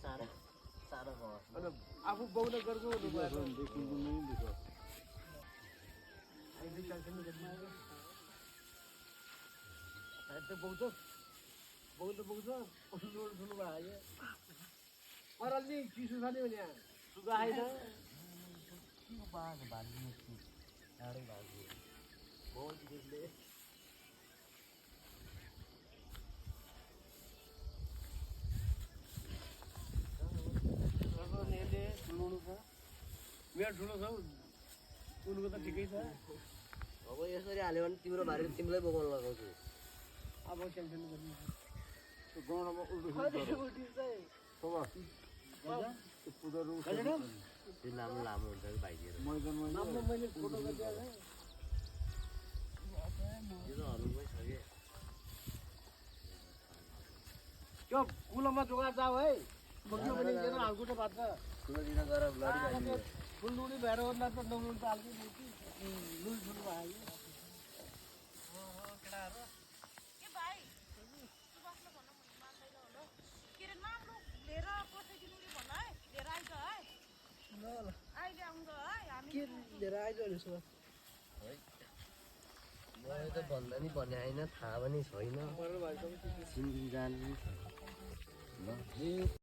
साह्रो भयो अनि आफू बाउले गरेको हुनुभयो अरल्ली चिसो छ नि भने सुगा आएछ बाघ भाल्नु टाढै भाग्यो बहुत देख्ले मेरो ठुलो छ उनको त ठिकै छ अब यसरी हाल्यो भने तिम्रो भारी तिमीलाई बोकाउन लगाउँछु अब टेन्सन गर्नु गौँडामा उल्टो त्यो लामो हुन्छ कि भाइदिएर मैले फोटो गरिदिएको यो त हल्नुमै छ कि त्यो कुलोमा जोगाड जाऊ है बोक्नु पनि लिएर हालकुटो बाँध्छ कुलोतिर गएर लडिहाल्यो फुलडुडी भएर ओर्दा त नौनु त हाल्छु लुल ठुलो भयो केटाहरू के भाइ सुभाषले भन्नु मान्दैन होला के रे नाम लिएर पठाइदिनु नि भन है लिएर आइज है ल ल अहिले आउँछ है हामी के लिएर आइज नि सुभाष मलाई त भन्दा नि भने होइन थाहा पनि छैन पर्नु भएको सिन्धी जानु ल